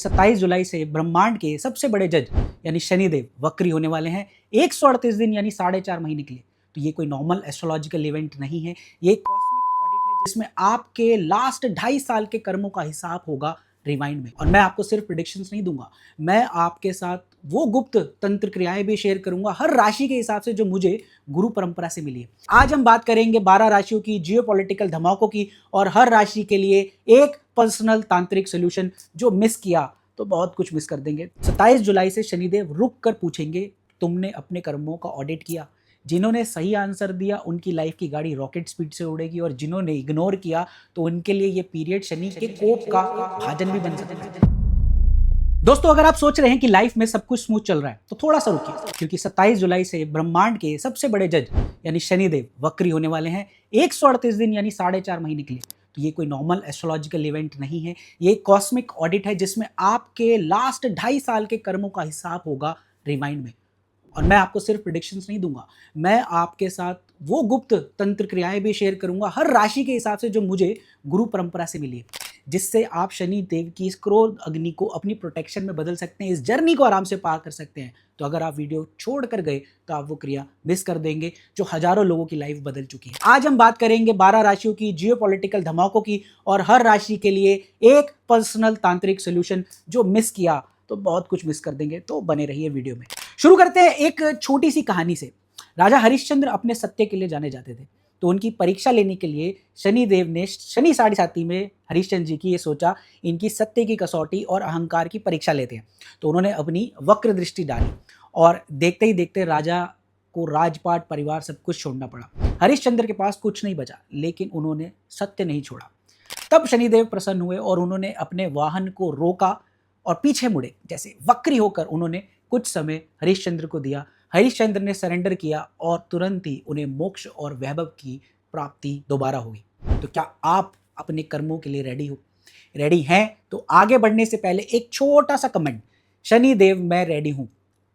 27 जुलाई से ब्रह्मांड के सबसे बड़े जज यानी शनिदेव वक्री होने वाले हैं 138 दिन यानी 4.5 महीने के लिए। तो ये कोई नॉर्मल एस्ट्रोलॉजिकल इवेंट नहीं है, ये एक कॉस्मिक ऑडिट है जिसमें आपके लास्ट 2.5 साल के कर्मों का हिसाब होगा रिवाइंड में। और मैं आपको सिर्फ प्रिडिक्शंस नहीं दूंगा, मैं आपके साथ वो गुप्त तंत्र क्रियाएं भी शेयर करूंगा हर राशि के हिसाब से जो मुझे गुरु परंपरा से मिली है। आज हम बात करेंगे 12 राशियों की जियोपॉलिटिकल धमाकों की और हर राशि के लिए एक पर्सनल तांत्रिक सोल्यूशन। जो मिस किया तो बहुत कुछ मिस कर देंगे। 27 जुलाई से शनिदेव रुक कर पूछेंगे, तुमने अपने कर्मों का ऑडिट किया? जिन्होंने सही आंसर दिया उनकी लाइफ की गाड़ी रॉकेट स्पीड से उड़ेगी, और जिन्होंने इग्नोर किया तो उनके लिए ये पीरियड शनि के कोप का भाजन भी बन सकता है। दोस्तों, अगर आप सोच रहे हैं कि लाइफ में सब कुछ स्मूथ चल रहा है तो थोड़ा सा रुकिए, क्योंकि 27 जुलाई से ब्रह्मांड के सबसे बड़े जज यानी शनिदेव वक्री होने वाले हैं 138 दिन यानी 4.5 महीने के लिए। तो ये कोई नॉर्मल एस्ट्रोलॉजिकल इवेंट नहीं है, ये एक कॉस्मिक ऑडिट है जिसमें आपके लास्ट 2.5 साल के कर्मों का हिसाब होगा रिमाइंड में। और मैं आपको सिर्फ प्रिडिक्शंस नहीं दूंगा, मैं आपके साथ वो गुप्त तंत्र क्रियाएं भी शेयर करूंगा हर राशि के हिसाब से जो मुझे गुरु परंपरा से मिली है, जिससे आप शनि देव की इस क्रोध अग्नि को अपनी प्रोटेक्शन में बदल सकते हैं, इस जर्नी को आराम से पार कर सकते हैं। तो अगर आप वीडियो छोड़ कर गए तो आप वो क्रिया मिस कर देंगे जो हजारों लोगों की लाइफ बदल चुकी है। आज हम बात करेंगे 12 राशियों की जियोपॉलिटिकल धमाकों की और हर राशि के लिए एक पर्सनल तांत्रिक सोल्यूशन। जो मिस किया तो बहुत कुछ मिस कर देंगे, तो बने रहिए वीडियो में। शुरू करते हैं एक छोटी सी कहानी से। राजा हरिश्चंद्र अपने सत्य के लिए जाने जाते थे, तो उनकी परीक्षा लेने के लिए शनिदेव ने शनि 7.5 में हरिश्चंद्र जी की ये सोचा, इनकी सत्य की कसौटी और अहंकार की परीक्षा लेते हैं। तो उन्होंने अपनी वक्र दृष्टि डाली और देखते ही देखते राजा को राजपाट परिवार सब कुछ छोड़ना पड़ा। हरिश्चंद्र के पास कुछ नहीं बचा, लेकिन उन्होंने सत्य नहीं छोड़ा। तब शनिदेव प्रसन्न हुए और उन्होंने अपने वाहन को रोका और पीछे मुड़े, जैसे वक्री होकर उन्होंने कुछ समय हरिश्चंद्र को दिया। हरिश्चंद्र ने सरेंडर किया और तुरंत ही उन्हें मोक्ष और वैभव की प्राप्ति दोबारा हुई। तो क्या आप अपने कर्मों के लिए रेडी हैं? तो आगे बढ़ने से पहले एक छोटा सा कमेंट, शनिदेव मैं रेडी हूं,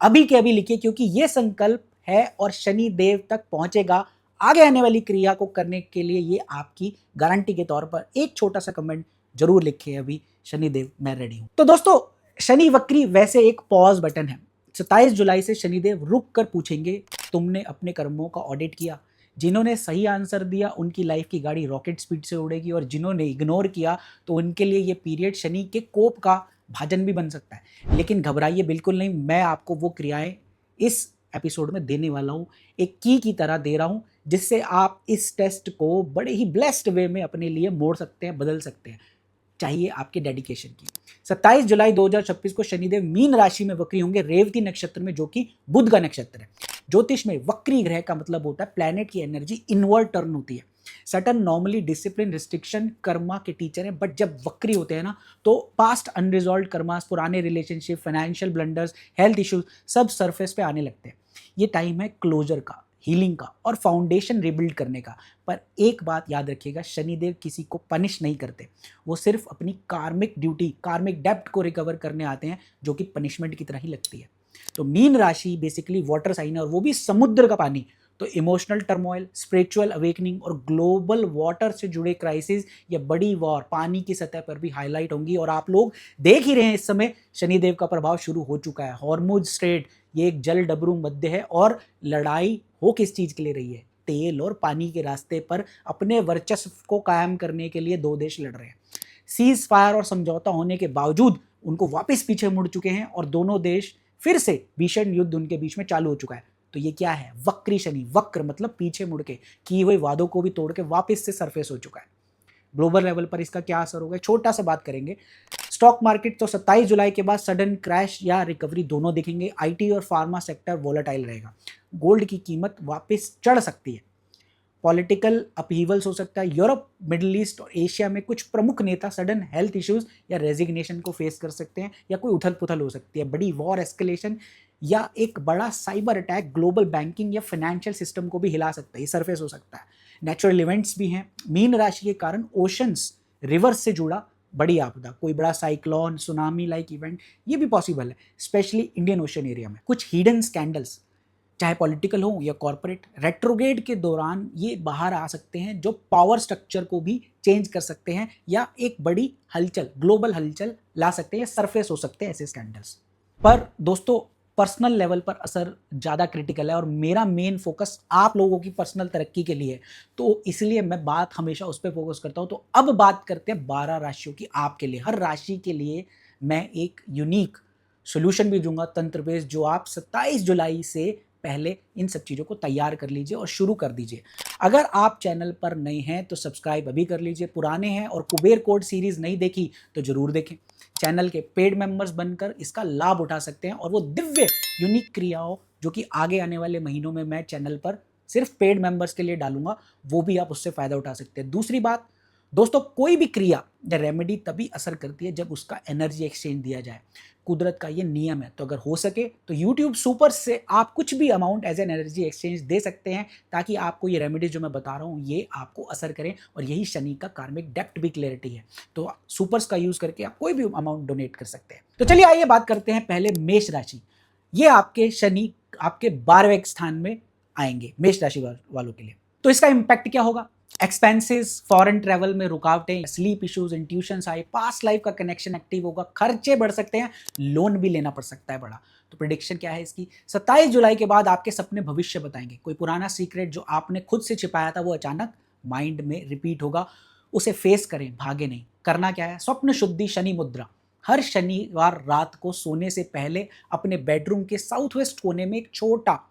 अभी के अभी लिखिए, क्योंकि ये संकल्प है और शनिदेव तक पहुंचेगा। आगे आने वाली क्रिया को करने के लिए ये आपकी गारंटी के तौर पर एक छोटा सा कमेंट जरूर लिखिए, अभी शनिदेव मैं रेडी हूं। तो दोस्तों, शनि वक्री वैसे एक पॉज बटन है। 27 जुलाई से शनिदेव रुक कर पूछेंगे, तुमने अपने कर्मों का ऑडिट किया? जिन्होंने सही आंसर दिया उनकी लाइफ की गाड़ी रॉकेट स्पीड से उड़ेगी, और जिन्होंने इग्नोर किया तो उनके लिए ये पीरियड शनि के कोप का भाजन भी बन सकता है। लेकिन घबराइए बिल्कुल नहीं, मैं आपको वो क्रियाएं इस एपिसोड में देने वाला हूँ, एक की तरह दे रहा हूँ, जिससे आप इस टेस्ट को बड़े ही ब्लेस्ड वे में अपने लिए मोड़ सकते हैं, बदल सकते हैं, चाहिए आपके डेडिकेशन की। 27 जुलाई 2026 को शनिदेव मीन राशि में वक्री होंगे, रेवती नक्षत्र में, जो कि बुध का नक्षत्र है। ज्योतिष में वक्री ग्रह का मतलब होता है प्लैनेट की एनर्जी इनवर्ट टर्न होती है। Saturn normally discipline, restriction, Karma के टीचर हैं, बट जब वक्री होते हैं ना, तो पास्ट अनरिजॉल्व कर्मास, पुराने relationship, financial blunders, health issues सब सरफेस पे आने लगते हैं। ये टाइम है क्लोजर का, हीलिंग का और फाउंडेशन रिबिल्ड करने का। पर एक बात याद रखिएगा, शनिदेव किसी को पनिश नहीं करते, वो सिर्फ अपनी कार्मिक ड्यूटी, कार्मिक डेप्ट को रिकवर करने आते हैं, जो कि पनिशमेंट की तरह ही लगती है। तो मीन राशि बेसिकली वाटर साइन है, और वो भी समुद्र का पानी। तो इमोशनल टर्मोइल, स्पिरिचुअल अवेकनिंग और ग्लोबल वाटर से जुड़े क्राइसिस या बड़ी वॉर पानी की सतह पर भी हाईलाइट होंगी। और आप लोग देख ही रहे हैं, इस समय शनिदेव का प्रभाव शुरू हो चुका है। हॉर्मुज स्ट्रेट, ये एक जल डबरू मध्य है, और लड़ाई हो किस चीज के लिए रही है? तेल और पानी के रास्ते पर अपने वर्चस्व को कायम करने के लिए दो देश लड़ रहे हैं। सीज फायर और समझौता होने के बावजूद उनको वापस पीछे मुड़ चुके हैं, और दोनों देश फिर से भीषण युद्ध उनके बीच में चालू हो चुका है। तो ये क्या है? वक्री शनि। वक्र मतलब पीछे मुड़ के, किए हुए वादों को भी तोड़ के वापस से सरफेस हो चुका है। ग्लोबल लेवल पर इसका क्या असर होगा, छोटा सा बात करेंगे। स्टॉक मार्केट तो 27 जुलाई के बाद सडन क्रैश या रिकवरी दोनों दिखेंगे। आईटी और फार्मा सेक्टर वोलेटाइल रहेगा। गोल्ड की कीमत वापस चढ़ सकती है। पॉलिटिकल अपहीवल्स हो सकता है। यूरोप, मिडिल ईस्ट और एशिया में कुछ प्रमुख नेता सडन हेल्थ इश्यूज या रेजिग्नेशन को फेस कर सकते हैं, या कोई उथल पुथल हो सकती है। बड़ी वॉर एस्केलेशन या एक बड़ा साइबर अटैक ग्लोबल बैंकिंग या फाइनेंशियल सिस्टम को भी हिला सकता है, ये सरफेस हो सकता है। नेचुरल इवेंट्स भी हैं। मीन राशि के कारण ओशंस, रिवर्स से जुड़ा बड़ी आपदा, कोई बड़ा साइक्लोन, सुनामी लाइक इवेंट, ये भी पॉसिबल है, स्पेशली इंडियन ओशन एरिया में। कुछ हिडन स्कैंडल्स चाहे पॉलिटिकल हो या कॉर्पोरेट। रेट्रोग्रेड के दौरान ये बाहर आ सकते हैं जो पावर स्ट्रक्चर को भी चेंज कर सकते हैं या एक बड़ी हलचल, ग्लोबल हलचल ला सकते हैं या सरफेस हो सकते हैं ऐसे स्कैंडल्स। पर दोस्तों पर्सनल लेवल पर असर ज़्यादा क्रिटिकल है और मेरा मेन फोकस आप लोगों की पर्सनल तरक्की के लिए है, तो इसलिए मैं बात हमेशा उस पर फोकस करता हूँ। तो अब बात करते हैं 12 राशियों की आपके लिए। हर राशि के लिए मैं एक यूनिक सोल्यूशन भी दूंगा तंत्र बेस्ड, जो आप 27 जुलाई से पहले इन सब चीज़ों को तैयार कर लीजिए और शुरू कर दीजिए। अगर आप चैनल पर नए हैं तो सब्सक्राइब अभी कर लीजिए, पुराने हैं और कुबेर कोड सीरीज़ नहीं देखी तो ज़रूर देखें। चैनल के पेड मेंबर्स बनकर इसका लाभ उठा सकते हैं और वो दिव्य यूनिक क्रियाओं जो कि आगे आने वाले महीनों में मैं चैनल पर सिर्फ पेड मेंबर्स के लिए डालूंगा, वो भी आप उससे फ़ायदा उठा सकते हैं। दूसरी बात दोस्तों, कोई भी क्रिया या रेमेडी तभी असर करती है जब उसका एनर्जी एक्सचेंज दिया जाए। कुदरत का ये नियम है। तो अगर हो सके तो YouTube सुपर से आप कुछ भी amount as an energy exchange दे सकते हैं ताकि आपको ये रेमेडी जो मैं बता रहा हूँ ये आपको असर करें, और यही शनि का कार्मिक डेप्थ भी क्लैरिटी है। तो सुपर्स का यूज़ करके आप कोई भी अमाउंट डोनेट कर सकते हैं। तो चलिए आइए बात करते हैं पहले मेष राशि। ये आपके शनि आपके 12वें स्थान में आएंगे मेष राशि वालों के लिए। तो इसका इम्पैक्ट क्या होगा? एक्सपेंसेस, फॉरेन ट्रैवल में रुकावटें, स्लीप इश्यूज, इंट्यूशंस आए, पास्ट लाइफ का कनेक्शन एक्टिव होगा, खर्चे बढ़ सकते हैं, लोन भी लेना पड़ सकता है बड़ा। तो प्रेडिक्शन क्या है इसकी? 27 जुलाई के बाद आपके सपने भविष्य बताएंगे। कोई पुराना सीक्रेट जो आपने खुद से छिपाया था वो अचानक माइंड में रिपीट होगा। उसे फेस करें, भागे नहीं। करना क्या है? स्वप्न शुद्धि शनि मुद्रा। हर शनिवार रात को सोने से पहले अपने बेडरूम के साउथ वेस्ट कोने में एक छोटा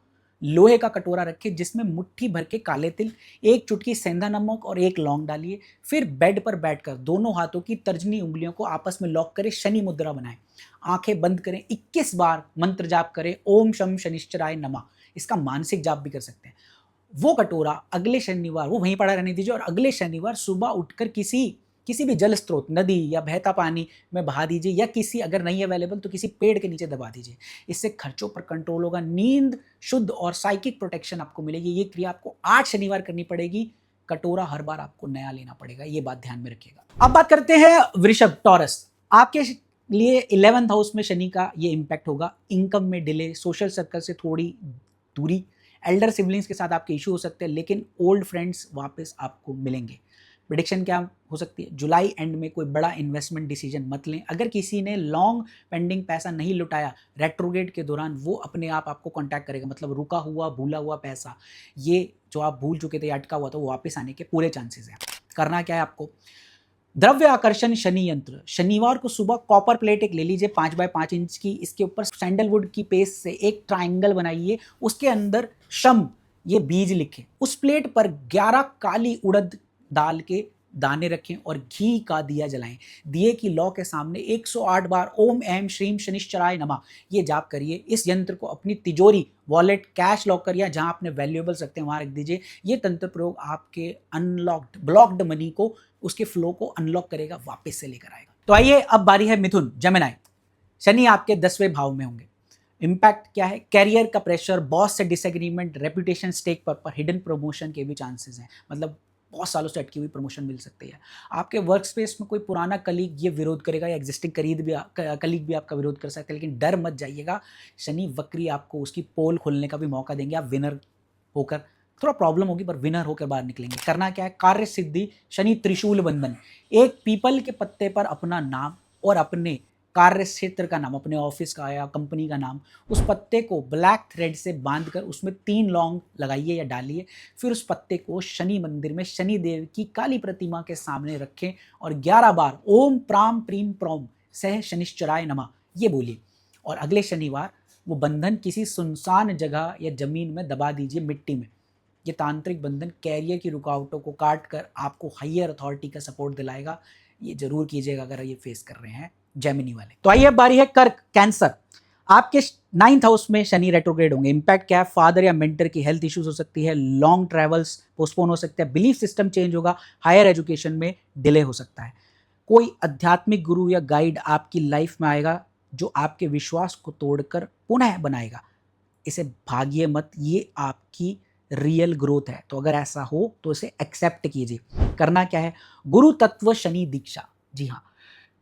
लोहे का कटोरा रखें जिसमें मुट्ठी भर के काले तिल, एक चुटकी सेंधा नमक और एक लौंग डालिए। फिर बेड पर बैठकर दोनों हाथों की तर्जनी उंगलियों को आपस में लॉक करें, शनि मुद्रा बनाएं। आंखें बंद करें, 21 बार मंत्र जाप करें, ओम शम शनिश्चराय नमः। इसका मानसिक जाप भी कर सकते हैं। वो कटोरा अगले शनिवार वो वहीं पड़ा रहने दीजिए और अगले शनिवार सुबह उठकर किसी भी जल स्रोत, नदी या बहता पानी में बहा दीजिए, या किसी अगर नहीं अवेलेबल तो किसी पेड़ के नीचे दबा दीजिए। इससे खर्चों पर कंट्रोल होगा, नींद शुद्ध और साइकिक प्रोटेक्शन आपको मिलेगी। ये क्रिया आपको 8 शनिवार करनी पड़ेगी। कटोरा हर बार आपको नया लेना पड़ेगा, ये बात ध्यान में रखिएगा। अब बात करते हैं वृषभ, टॉरस। आपके लिए 11th हाउस में शनि का ये इंपैक्ट होगा। इनकम में डिले, सोशल सर्कल से थोड़ी दूरी, एल्डर सिबलिंग्स के साथ आपके इशू हो सकते हैं, लेकिन ओल्ड फ्रेंड्स वापस आपको मिलेंगे। प्रेडिक्शन क्या हो सकती है? जुलाई एंड में कोई बड़ा इन्वेस्टमेंट डिसीजन मत लें। अगर किसी ने लॉन्ग पेंडिंग पैसा नहीं लुटाया रेट्रोग्रेड के दौरान, वो अपने आप आपको कांटेक्ट करेगा। मतलब रुका हुआ भूला हुआ पैसा, ये जो आप भूल चुके थे, अटका हुआ था, वो वापस आने के पूरे चांसेस हैं। करना क्या है आपको? द्रव्य आकर्षण शनि यंत्र। शनिवार को सुबह कॉपर प्लेट एक ले लीजिए 5 बाय 5 इंच की। इसके ऊपर सैंडलवुड की पेस्ट से एक ट्राइंगल बनाइए, उसके अंदर शम ये बीज लिखें। उस प्लेट पर 11 काली उड़द दाल के दाने रखें और घी का दिया जलाएं। दिए की लौ के सामने 108 बार ओम ऐम श्रीम शनिश्चराय नमः ये जाप करिए। इस यंत्र को अपनी तिजोरी, वॉलेट, कैश लॉकर या जहां आपने वैल्यूएबल्स रखते हैं वहां रख दीजिए। ये तंत्र प्रयोग आपके अनलॉक्ड, ब्लॉक्ड मनी को, उसके फ्लो को अनलॉक करेगा, वापस से लेकर आएगा। तो आइए अब बारी है मिथुन, जेमिनी। शनि आपके 10वें भाव में होंगे। इंपैक्ट क्या है? कैरियर का प्रेशर, बॉस से डिसएग्रीमेंट, रेपुटेशन स्टेक पर हिडन प्रमोशन के भी चांसेस हैं। मतलब बहुत सालों से अटकी हुई प्रमोशन मिल सकती है। आपके वर्क स्पेस में कोई पुराना कलीग ये विरोध करेगा या एग्जिस्टिंग कलीग भी आपका विरोध कर सकते हैं, लेकिन डर मत जाइएगा। शनि वक्री आपको उसकी पोल खोलने का भी मौका देंगे। आप विनर होकर, थोड़ा प्रॉब्लम होगी पर विनर होकर बाहर निकलेंगे। करना क्या है? कार्य सिद्धि शनि त्रिशूल बंधन। एक पीपल के पत्ते पर अपना नाम और अपने कार्य क्षेत्र का नाम, अपने ऑफिस का या कंपनी का नाम, उस पत्ते को ब्लैक थ्रेड से बांधकर उसमें 3 लौंग लगाइए या डालिए। फिर उस पत्ते को शनि मंदिर में शनि देव की काली प्रतिमा के सामने रखें और 11 बार ओम प्राम प्रीम प्रोम सह शनिश्चराय नमः ये बोलिए। और अगले शनिवार वो बंधन किसी सुनसान जगह या जमीन में दबा दीजिए, मिट्टी में। ये तांत्रिक बंधन कैरियर की रुकावटों को काट कर आपको हायर अथॉरिटी का सपोर्ट दिलाएगा। ये जरूर कीजिएगा अगर ये फेस कर रहे हैं जेमिनी वाले। तो आइए अब बारी है कर्क, कैंसर। आपके 9th हाउस में शनि रेट्रोग्रेड होंगे। इंपैक्ट क्या है? फादर या मेंटर की हेल्थ इश्यूज हो सकती है, लॉन्ग ट्रैवल्स पोस्टपोन हो सकते हैं, बिलीफ सिस्टम चेंज होगा, हायर एजुकेशन में डिले हो सकता है। कोई आध्यात्मिक गुरु या गाइड आपकी लाइफ में आएगा जो आपके विश्वास को तोड़कर पुनः बनाएगा। इसे भागिए मत, ये आपकी रियल ग्रोथ है। तो अगर ऐसा हो तो इसे एक्सेप्ट कीजिए। करना क्या है? गुरु तत्व शनि दीक्षा। जी हाँ,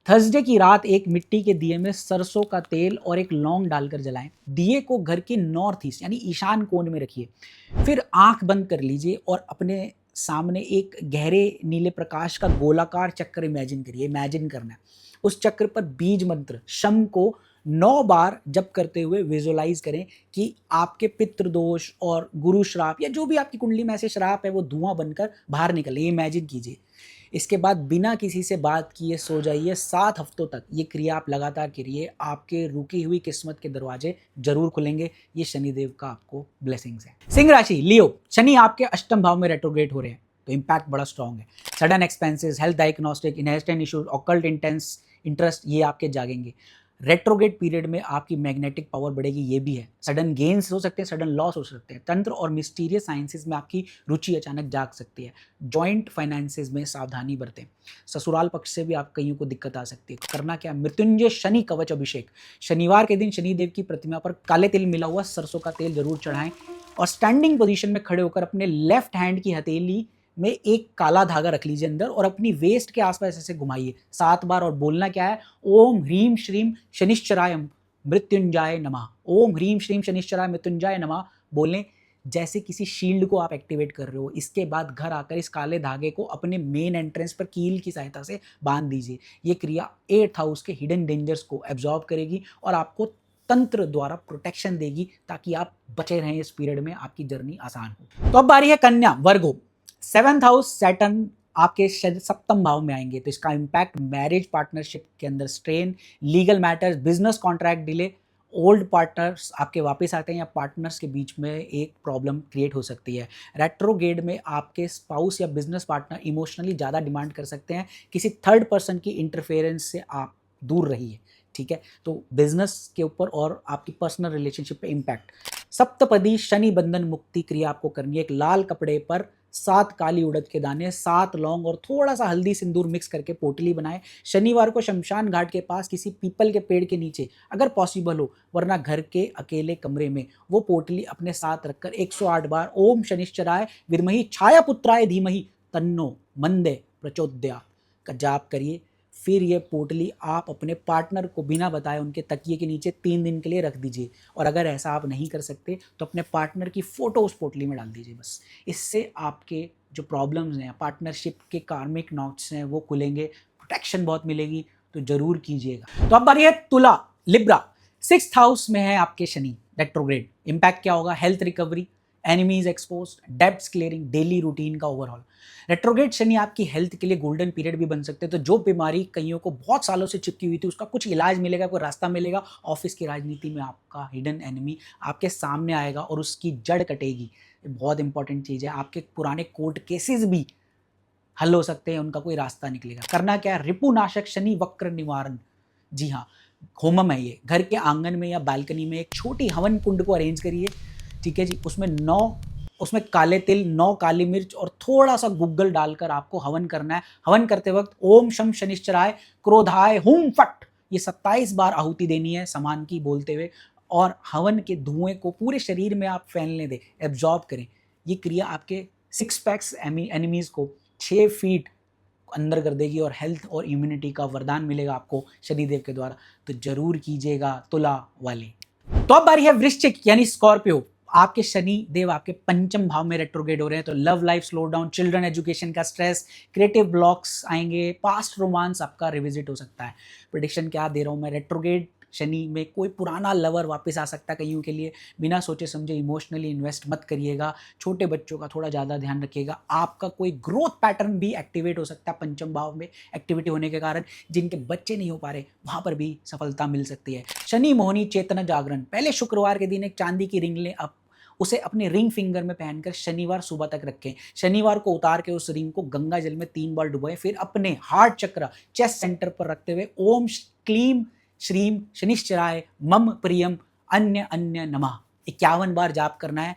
थर्सडे की रात एक मिट्टी के दिए में सरसों का तेल और एक लौंग डालकर जलाएं। दिए को घर के नॉर्थ ईस्ट यानी ईशान कोण में रखिए। फिर आंख बंद कर लीजिए और अपने सामने एक गहरे नीले प्रकाश का गोलाकार चक्कर इमेजिन करिए। इमेजिन करना है उस चक्र पर बीज मंत्र शम को 9 बार जप करते हुए विजुअलाइज करें कि आपके पितृदोष और गुरु श्राप या जो भी आपकी कुंडली में ऐसे श्राप है वो धुआं बनकर बाहर निकले। ये इमेजिन कीजिए। इसके बाद बिना किसी से बात किए सो जाइए। 7 हफ्तों तक ये क्रिया आप लगातार करिए। आपके रुकी हुई किस्मत के दरवाजे जरूर खुलेंगे। ये शनिदेव का आपको ब्लेसिंग्स है। सिंह राशि, लियो, शनि आपके अष्टम भाव में रेट्रोग्रेड हो रहे हैं तो इम्पैक्ट बड़ा स्ट्रांग है। Sudden expenses, health diagnostic, inheritance issues, occult interest ये आपके जागेंगे। रेट्रोग्रेड पीरियड में आपकी मैग्नेटिक पावर बढ़ेगी, ये भी है। सडन गेन्स हो सकते हैं, सडन लॉस हो सकते हैं। तंत्र और मिस्टीरियस साइंसेज में आपकी रुचि अचानक जाग सकती है। जॉइंट फाइनेंसेस में सावधानी बरतें। ससुराल पक्ष से भी आप कईयों को दिक्कत आ सकती है। करना क्या, मृत्युंजय शनि कवच अभिषेक। शनिवार के दिन शनिदेव की प्रतिमा पर काले तिल मिला हुआ सरसों का तेल जरूर चढ़ाएं और स्टैंडिंग पोजीशन में खड़े होकर अपने लेफ्ट हैंड की हथेली में एक काला धागा रख लीजिए अंदर और अपनी वेस्ट के आसपास ऐसे घुमाइए 7 बार। और बोलना क्या है, ओम ह्रीम श्रीम शनिश्चराय मृत्युंजय नमः। ओम ह्रीम श्रीम शनिश्चराय मृत्युंजय नमः बोलें जैसे किसी शील्ड को आप एक्टिवेट कर रहे हो। इसके बाद घर आकर इस काले धागे को अपने मेन एंट्रेंस पर कील की सहायता से बांध दीजिए। ये क्रिया 8th हाउस के हिडन डेंजर्स को एब्जॉर्ब करेगी और आपको तंत्र द्वारा प्रोटेक्शन देगी ताकि आप बचे रहें। इस पीरियड में आपकी जर्नी आसान हो। तो अब बारी है कन्या, वर्गो। 7th हाउस सैटर्न आपके सप्तम भाव में आएंगे तो इसका इम्पैक्ट मैरिज पार्टनरशिप के अंदर strain, legal matters, business contract delay, old partners आपके वापस आते हैं या पार्टनर्स के बीच में एक प्रॉब्लम क्रिएट हो सकती है। रेट्रोग्रेड में आपके स्पाउस या बिजनेस पार्टनर इमोशनली ज़्यादा डिमांड कर सकते हैं। किसी थर्ड पर्सन की इंटरफेरेंस से आप दूर रहिए, ठीक है। तो बिजनेस के ऊपर और आपकी पर्सनल रिलेशनशिप पे इम्पैक्ट। सप्तपदी शनि बंधन मुक्ति क्रिया आपको करनी है। एक लाल कपड़े पर 7 काली उड़द के दाने, 7 लौंग और थोड़ा सा हल्दी सिंदूर मिक्स करके पोटली बनाएं। शनिवार को शमशान घाट के पास किसी पीपल के पेड़ के नीचे अगर पॉसिबल हो, वरना घर के अकेले कमरे में वो पोटली अपने साथ रखकर 108 बार ओम शनिश्चराय विद्महि छायापुत्राय धीमहि तन्नो मंदे प्रचोदयात् का जाप करिए। फिर ये पोटली आप अपने पार्टनर को बिना बताए उनके तकिए के नीचे 3 दिन के लिए रख दीजिए। और अगर ऐसा आप नहीं कर सकते तो अपने पार्टनर की फ़ोटो उस पोटली में डाल दीजिए बस। इससे आपके जो प्रॉब्लम्स हैं, पार्टनरशिप के कार्मिक नॉट्स हैं, वो खुलेंगे, प्रोटेक्शन बहुत मिलेगी। तो ज़रूर कीजिएगा। तो अब बारी है तुला, लिब्रा। 6th हाउस में है आपके शनि रेट्रोग्रेड। इम्पैक्ट क्या होगा, health recovery, enemies expose, debts clearing, daily routine का ओवरऑल। रेट्रोग्रेड शनि आपकी हेल्थ के लिए गोल्डन पीरियड भी बन सकते हैं। तो जो बीमारी कईयों को बहुत सालों से चिपकी हुई थी उसका कुछ इलाज मिलेगा, कोई रास्ता मिलेगा। ऑफिस की राजनीति में आपका हिडन एनिमी आपके सामने आएगा और उसकी जड़ कटेगी। बहुत इंपॉर्टेंट चीज़ है। आपके पुराने कोर्ट केसेस भी हल हो सकते हैं, उनका कोई रास्ता निकलेगा। करना क्या है, रिपुनाशक शनि वक्र निवारण। जी हाँ, होमम है ये। घर के आंगन में या बालकनी में एक छोटी हवन कुंड को अरेंज करिए, ठीक है जी। उसमें काले तिल, 9 काली मिर्च और थोड़ा सा गुग्गल डालकर आपको हवन करना है। हवन करते वक्त ओम शम शनिश्चराय क्रोधाय हुम फट ये 27 बार आहुति देनी है समान की बोलते हुए। और हवन के धुएं को पूरे शरीर में आप फैलने दें, एब्जॉर्ब करें। ये क्रिया आपके 6 पैक्स एनिमीज को 6 फीट अंदर कर देगी और हेल्थ और इम्यूनिटी का वरदान मिलेगा आपको शनिदेव के द्वारा। तो जरूर कीजिएगा तुला वाले। तो अब बारी है वृश्चिक यानी स्कॉर्पियो। आपके शनि देव आपके पंचम भाव में रेट्रोग्रेड हो रहे हैं तो love life slow down, children education का स्ट्रेस, क्रिएटिव ब्लॉक्स आएंगे, पास्ट रोमांस आपका रिविजिट हो सकता है। प्रेडिक्शन क्या दे रहा हूँ मैं, रेट्रोग्रेड शनि में कोई पुराना लवर वापस आ सकता है कईयों के लिए। बिना सोचे समझे इमोशनली इन्वेस्ट मत करिएगा। छोटे बच्चों का थोड़ा ज़्यादा ध्यान रखिएगा। आपका कोई ग्रोथ पैटर्न भी एक्टिवेट हो सकता है पंचम भाव में एक्टिविटी होने के कारण। जिनके बच्चे नहीं हो पा रहे वहाँ पर भी सफलता मिल सकती है। शनि मोहिनी चेतना जागरण, पहले शुक्रवार के दिन एक चांदी की रिंग लें, अब उसे अपने रिंग फिंगर में पहनकर शनिवार सुबह तक रखें। शनिवार को उतार के उस रिंग को गंगा जल में 3 बार डुबोएं। फिर अपने हार्ट चक्र चेस्ट सेंटर पर रखते हुए ओम क्लीम श्रीम शनिश्चराय मम प्रियम अन्य अन्य नमः 51 बार जाप करना है।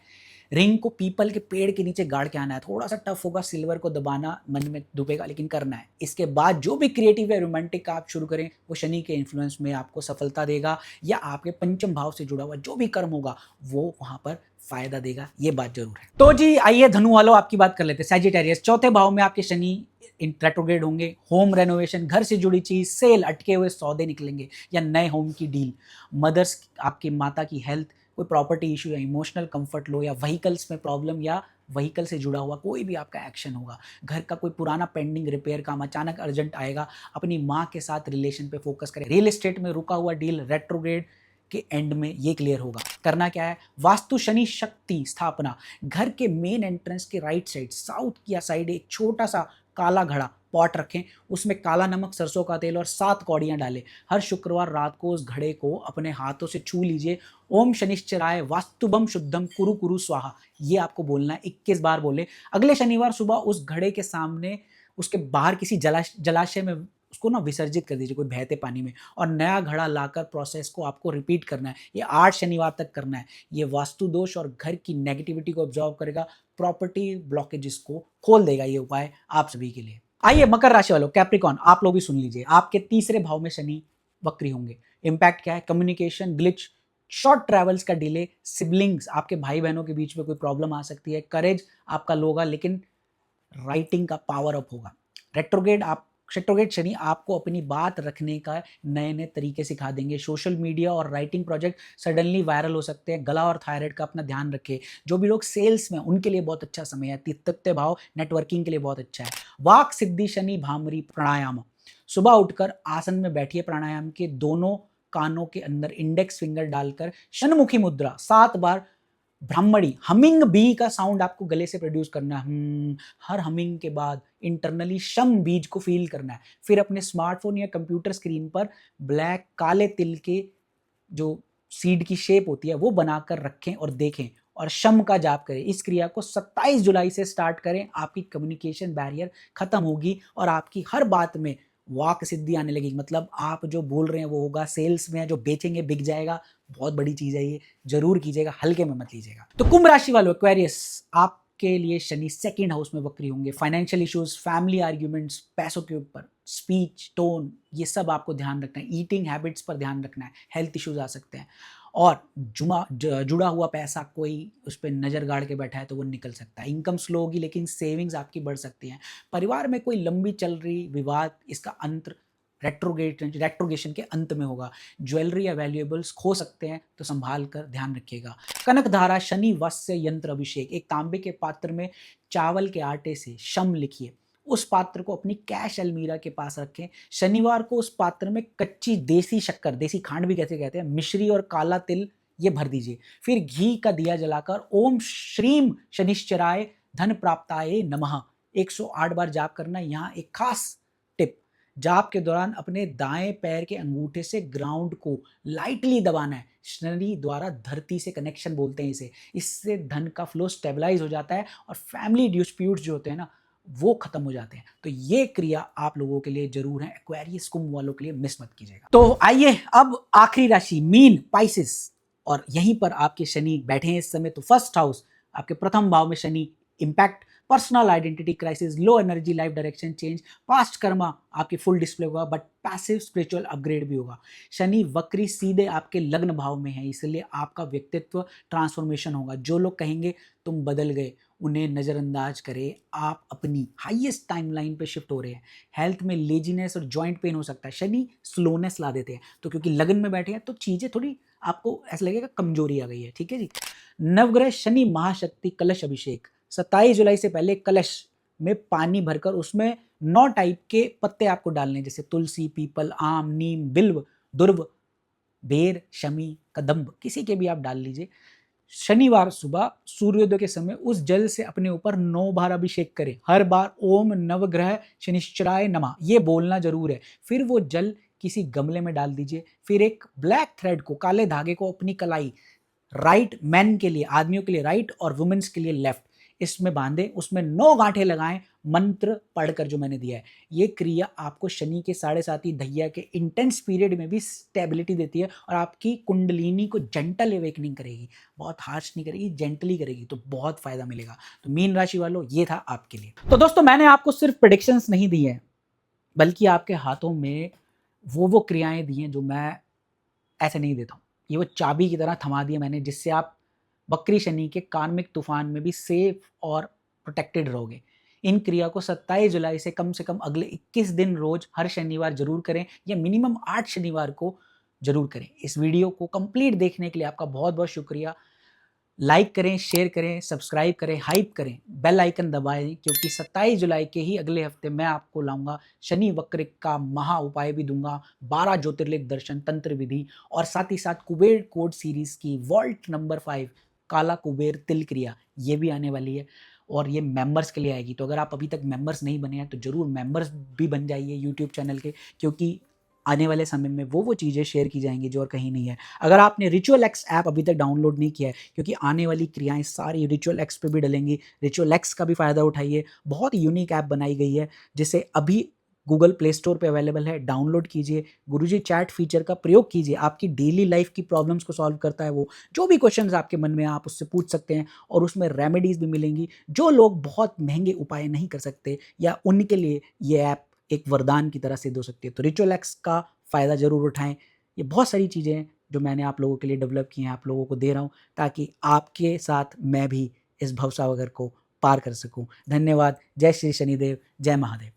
रिंग को पीपल के पेड़ के नीचे गाड़ के आना है, थोड़ा सा टफ होगा, सिल्वर को दबाना मन में दुबेगा, लेकिन करना है। इसके बाद जो भी क्रिएटिव या रोमांटिक आप शुरू करें वो शनि के इन्फ्लुएंस में आपको सफलता देगा, या आपके पंचम भाव से जुड़ा हुआ जो भी कर्म होगा वो वहां पर फायदा देगा, ये बात जरूर है। तो जी आइए धनु वालों आपकी बात कर लेते हैं। सैजिटेरियस, चौथे भाव में आपके शनि रेट्रोग्रेड होंगे। होम रेनोवेशन, घर से जुड़ी चीज, सेल, अटके हुए सौदे निकलेंगे या नए होम की डील। मदर्स, आपकी माता की हेल्थ, कोई प्रॉपर्टी इशू या इमोशनल कंफर्ट लो, या व्हीकल्स में प्रॉब्लम, या व्हीकल से जुड़ा हुआ कोई भी आपका एक्शन होगा। घर का कोई पुराना पेंडिंग रिपेयर काम अचानक अर्जेंट आएगा। अपनी माँ के साथ रिलेशन पे फोकस करें। रियल एस्टेट में रुका हुआ डील रेट्रोग्रेड के एंड में ये क्लियर होगा। करना क्या है, वास्तु शनि शक्ति स्थापना, घर के मेन एंट्रेंस के राइट साइड साउथ की साइड एक छोटा सा काला घड़ा पॉट रखें, उसमें काला नमक, सरसों का तेल और 7 कौड़ियाँ डालें। हर शुक्रवार रात को उस घड़े को अपने हाथों से छू लीजिए। ओम शनिश्चराय वास्तुभम शुद्धम कुरु कुरु स्वाहा, ये आपको बोलना है, 21 बार बोले। अगले शनिवार सुबह उस घड़े के सामने, उसके बाहर किसी जलाशय में उसको ना विसर्जित कर दीजिए, कोई बहते पानी में, और नया घड़ा लाकर प्रोसेस को आपको रिपीट करना है। ये 8 शनिवार तक करना है। ये वास्तु दोष और घर की नेगेटिविटी को ऑब्जॉर्व करेगा, प्रॉपर्टी ब्लॉकेजेस को खोल देगा ये उपाय आप सभी के लिए। आइए मकर राशि वालों, कैप्रिकॉन, आप लोग भी सुन लीजिए। आपके तीसरे भाव में शनि वक्री होंगे। इम्पैक्ट क्या है, कम्युनिकेशन ग्लिच, शॉर्ट ट्रैवल्स का डिले, सिबलिंग्स, आपके भाई बहनों के बीच में कोई प्रॉब्लम आ सकती है। करेज आपका लो होगा, लेकिन राइटिंग का पावर अप होगा। रेट्रोग्रेड शनि आपको अपनी बात रखने का नए नए तरीके सिखा देंगे। सोशल मीडिया और राइटिंग प्रोजेक्ट सडनली वायरल हो सकते हैं। गला और थायराइड का अपना ध्यान रखें। जो भी लोग सेल्स में, उनके लिए बहुत अच्छा समय है। तृतीय भाव नेटवर्किंग के लिए बहुत अच्छा है। वाक सिद्धि शनि भामरी प्राणायाम, सुबह उठकर आसन में बैठिए। प्राणायाम के दोनों कानों के अंदर इंडेक्स फिंगर डालकर शनमुखी मुद्रा 7 बार, ब्राह्मणी हमिंग बी का साउंड आपको गले से प्रोड्यूस करना है। हर हमिंग के बाद इंटरनली शम बीज को फील करना है। फिर अपने स्मार्टफोन या कंप्यूटर स्क्रीन पर ब्लैक काले तिल के जो सीड की शेप होती है वो बनाकर रखें और देखें, और शम का जाप करें। इस क्रिया को 27 जुलाई से स्टार्ट करें। आपकी कम्युनिकेशन बैरियर खत्म होगी और आपकी हर बात में वाक सिद्धि आने लगेगी। मतलब आप जो बोल रहे हैं वो होगा। सेल्स में जो बेचेंगे बिक जाएगा। बहुत बड़ी चीज है ये, जरूर कीजिएगा, हल्के में मत लीजिएगा। तो कुंभ राशि वालों, एक्वेरियस, आपके लिए शनि सेकंड हाउस में वक्री होंगे। फाइनेंशियल इश्यूज, फैमिली आर्ग्यूमेंट्स, पैसों के ऊपर, स्पीच टोन, ये सब आपको ध्यान रखना है। ईटिंग हैबिट्स पर ध्यान रखना है। हेल्थ इश्यूज आ सकते हैं, और जुड़ा हुआ पैसा कोई उस पर नज़र गाड़ के बैठा है तो वो निकल सकता है। इनकम स्लो होगी, लेकिन सेविंग्स आपकी बढ़ सकती हैं। परिवार में कोई लंबी चल रही विवाद, इसका अंत रेट्रोगेशन के अंत में होगा। ज्वेलरी या वैल्यूएबल्स खो सकते हैं, तो संभाल कर ध्यान रखिएगा। कनक धारा शनि वस्य यंत्र अभिषेक, एक तांबे के पात्र में चावल के आटे से शम लिखिए। उस पात्र को अपनी कैश अलमीरा के पास रखें। शनिवार को उस पात्र में कच्ची देसी शक्कर, देसी खांड भी कैसे कहते हैं, मिश्री और काला तिल ये भर दीजिए। फिर घी का दिया जलाकर ओम श्रीम शनिश्चराय धन प्राप्ताय नमः 108 बार जाप करना। यहाँ एक खास टिप, जाप के दौरान अपने दाएं पैर के अंगूठे से ग्राउंड को लाइटली दबाना है। शनि द्वारा धरती से कनेक्शन बोलते हैं इसे। इससे धन का फ्लो स्टेबलाइज हो जाता है और फैमिली डिस्प्यूट्स जो होते हैं ना वो खत्म हो जाते हैं। तो ये क्रिया आप लोगों के लिए जरूर है। एक्वेरियस कुंभ वालों के लिए मिस मत कीजिएगा। तो आइए अब आखिरी राशि मीन पाइसेस, और यहीं पर आपके शनि बैठे हैं इस समय। तो फर्स्ट हाउस आपके प्रथम भाव में Shani, impact personal identity crisis, low energy, life direction change, past Karma आपके फुल डिस्प्ले होगा, बट पैसिव स्पिरिचुअल अपग्रेड भी होगा। शनि वक्री सीधे आपके लग्न भाव में है, इसलिए आपका व्यक्तित्व ट्रांसफॉर्मेशन होगा। जो लोग कहेंगे तुम बदल गए, उन्हें नज़रअंदाज करें। आप अपनी हाईएस्ट टाइमलाइन पे शिफ्ट हो रहे हैं। हेल्थ में लेजीनेस और जॉइंट पेन हो सकता है। शनि स्लोनेस ला देते हैं, तो क्योंकि लगन में बैठे हैं तो चीज़ें थोड़ी आपको ऐसा लगेगा कमजोरी आ गई है। ठीक है जी। नवग्रह शनि महाशक्ति कलश अभिषेक, 27 जुलाई से पहले कलश में पानी भरकर उसमें 9 टाइप के पत्ते आपको डालने, जैसे तुलसी, पीपल, आम, नीम, बिल्व, दुर्व, बेर, शमी, कदम्ब, किसी के भी आप डाल लीजिए। शनिवार सुबह सूर्योदय के समय उस जल से अपने ऊपर 9 बार अभिषेक करें। हर बार ओम नवग्रह शनिश्चराय नमः ये बोलना जरूर है। फिर वो जल किसी गमले में डाल दीजिए। फिर एक ब्लैक थ्रेड को, काले धागे को अपनी कलाई, राइट मैन के लिए, आदमियों के लिए राइट और वुमेन्स के लिए लेफ्ट, इसमें बांधे, उसमें 9 गांठें लगाएं, मंत्र पढ़कर जो मैंने दिया है। ये क्रिया आपको शनि के 7.5 दैया के इंटेंस पीरियड में भी स्टेबिलिटी देती है और आपकी कुंडलिनी को जेंटल अवेकनिंग करेगी, बहुत हार्श नहीं करेगी, जेंटली करेगी, तो बहुत फायदा मिलेगा। तो मीन राशि वालों, ये था आपके लिए। तो दोस्तों, मैंने आपको सिर्फ प्रेडिक्शंस नहीं दी है, बल्कि आपके हाथों में वो क्रियाएं दी हैं जो मैं ऐसे नहीं देता हूँ। ये वो चाबी की तरह थमा दिया मैंने, जिससे आप वक्री शनि के कार्मिक तूफान में भी सेफ और प्रोटेक्टेड रहोगे। इन क्रिया को 27 जुलाई से कम अगले 21 दिन रोज हर शनिवार जरूर करें, या मिनिमम 8 शनिवार को जरूर करें। इस वीडियो को कंप्लीट देखने के लिए आपका बहुत बहुत शुक्रिया। लाइक करें, शेयर करें, सब्सक्राइब करें, हाइप करें, बेल आइकन दबाएं, क्योंकि 27 जुलाई के ही अगले हफ्ते मैं आपको लाऊंगा शनि वक्र का महा उपाय भी दूंगा, 12 ज्योतिर्लिंग दर्शन, तंत्र विधि, और साथ ही साथ कुबेर कोड सीरीज की वॉल्ट नंबर 5 काला कुबेर तिल क्रिया, ये भी आने वाली है और ये मेंबर्स के लिए आएगी। तो अगर आप अभी तक मेंबर्स नहीं बने हैं तो जरूर मेंबर्स भी बन जाइए यूट्यूब चैनल के, क्योंकि आने वाले समय में वो चीज़ें शेयर की जाएंगी जो और कहीं नहीं है। अगर आपने रिचुअल एक्स ऐप अभी तक डाउनलोड नहीं किया है, क्योंकि आने वाली क्रियाएं सारी रिचुअल एक्स पे भी डलेंगी, रिचुअल एक्स का भी फ़ायदा उठाइए। बहुत यूनिक ऐप बनाई गई है, जिसे अभी गूगल प्ले स्टोर पे अवेलेबल है, डाउनलोड कीजिए। गुरुजी चैट फीचर का प्रयोग कीजिए, आपकी डेली लाइफ की प्रॉब्लम्स को सॉल्व करता है वो। जो भी क्वेश्चंस आपके मन में आप उससे पूछ सकते हैं, और उसमें रेमेडीज़ भी मिलेंगी। जो लोग बहुत महंगे उपाय नहीं कर सकते, या उनके लिए ये ऐप एक वरदान की तरह सिद्ध हो सकती है। तो रिचुअल एक्स का फ़ायदा ज़रूर उठाएं। ये बहुत सारी चीज़ें हैं जो मैंने आप लोगों के लिए डेवलप की हैं, आप लोगों को दे रहा हूँ, ताकि आपके साथ मैं भी इस भवसागर को पार कर सकूँ। धन्यवाद। जय श्री शनिदेव, जय महादेव।